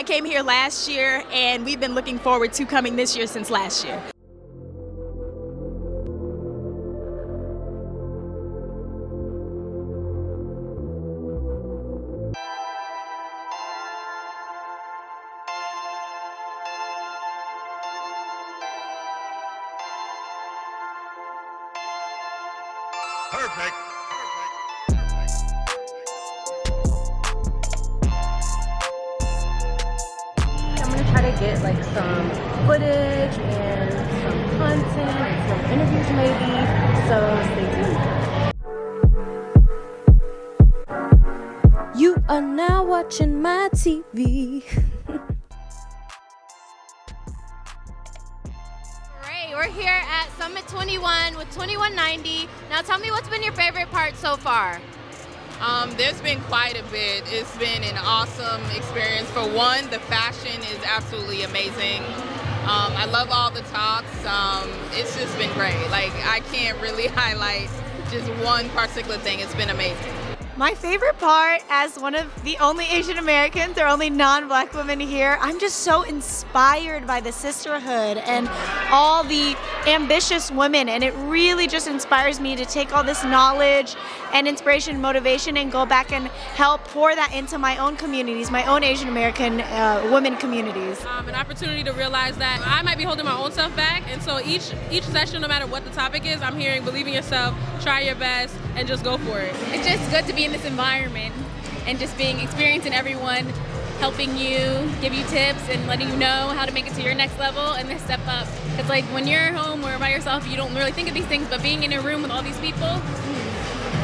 came here last year, and we've been looking forward to coming this year since last year. Perfect. I'm gonna try to get like some footage and some content and some interviews maybe, so stay tuned. You are now watching my TV. We're here at Summit 21 with 2190. Now tell me, what's been your favorite part so far? There's been quite a bit. It's been an awesome experience. For one, the fashion is absolutely amazing. I love all the talks. It's just been great. Like, I can't really highlight just one particular thing. It's been amazing. My favorite part, as one of the only Asian Americans or only non-Black women here, I'm just so inspired by the sisterhood and all the ambitious women, and it really just inspires me to take all this knowledge and inspiration and motivation and go back and help pour that into my own communities, my own Asian American women communities. An opportunity to realize that I might be holding my own self back, and so each session, no matter what the topic is, I'm hearing believe in yourself, try your best, and just go for it. It's just good to be in this environment and just experiencing everyone helping you, give you tips and letting you know how to make it to your next level and then step up. It's like when you're at home or by yourself, you don't really think of these things, but being in a room with all these people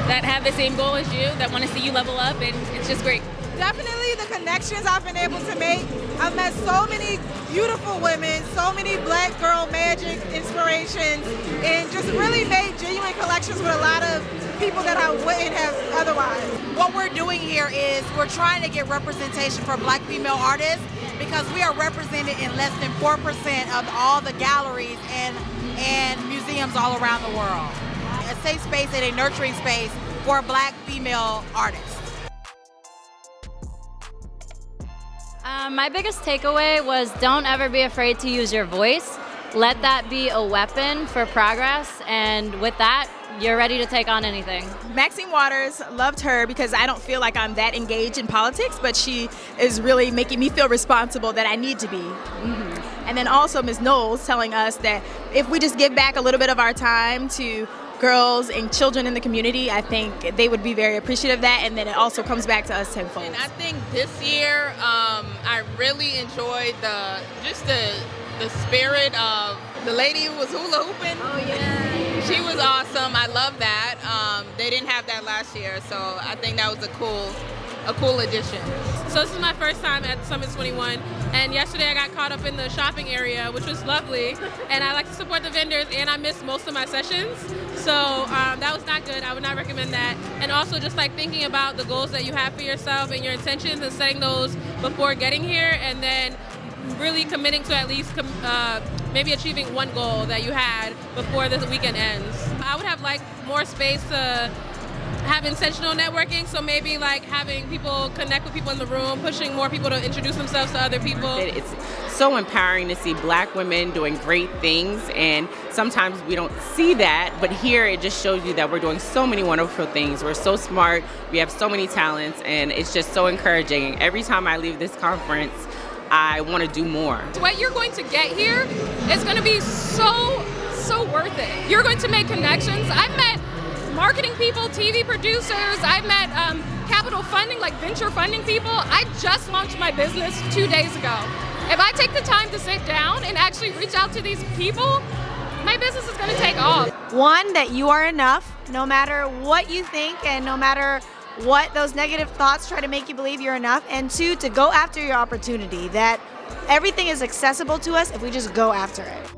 that have the same goal as you, that want to see you level up, and it's just great. Definitely the connections I've been able to make. I've met so many beautiful women, so many Black girl magic inspirations, and just really made genuine connections with a lot of people that I wouldn't have otherwise. What we're doing here is we're trying to get representation for Black female artists, because we are represented in less than 4% of all the galleries and museums all around the world. A safe space and a nurturing space for Black female artists. My biggest takeaway was don't ever be afraid to use your voice. Let that be a weapon for progress, and with that, you're ready to take on anything. Maxine Waters, loved her because I don't feel like I'm that engaged in politics, but she is really making me feel responsible that I need to be. Mm-hmm. And then also Ms. Knowles telling us that if we just give back a little bit of our time to girls and children in the community, I think they would be very appreciative of that, and then it also comes back to us tenfold. And I think this year, I really enjoyed the spirit of the lady who was hula hooping. Oh yeah. She was awesome. I love that. They didn't have that last year, so I think that was a cool addition. So this is my first time at Summit 21, and yesterday I got caught up in the shopping area, which was lovely, and I like to support the vendors, and I missed most of my sessions, so that was not good. I would not recommend that. And also just like thinking about the goals that you have for yourself and your intentions and setting those before getting here, and then really committing to at least maybe achieving one goal that you had before the weekend ends. I would have liked more space to have intentional networking, so maybe like having people connect with people in the room, pushing more people to introduce themselves to other people. It's so empowering to see Black women doing great things, and sometimes we don't see that, but here it just shows you that we're doing so many wonderful things. We're so smart, we have so many talents, and it's just so encouraging. Every time I leave this conference, I want to do more. What you're going to get here is going to be so worth it. You're going to make connections. I've met marketing people, TV producers. I've met capital funding, like venture funding people. I just launched my business 2 days ago. If I take the time to sit down and actually reach out to these people, my business is going to take off. One, that you are enough, no matter what you think and no matter what those negative thoughts try to make you believe you're enough. And two, to go after your opportunity, that everything is accessible to us if we just go after it.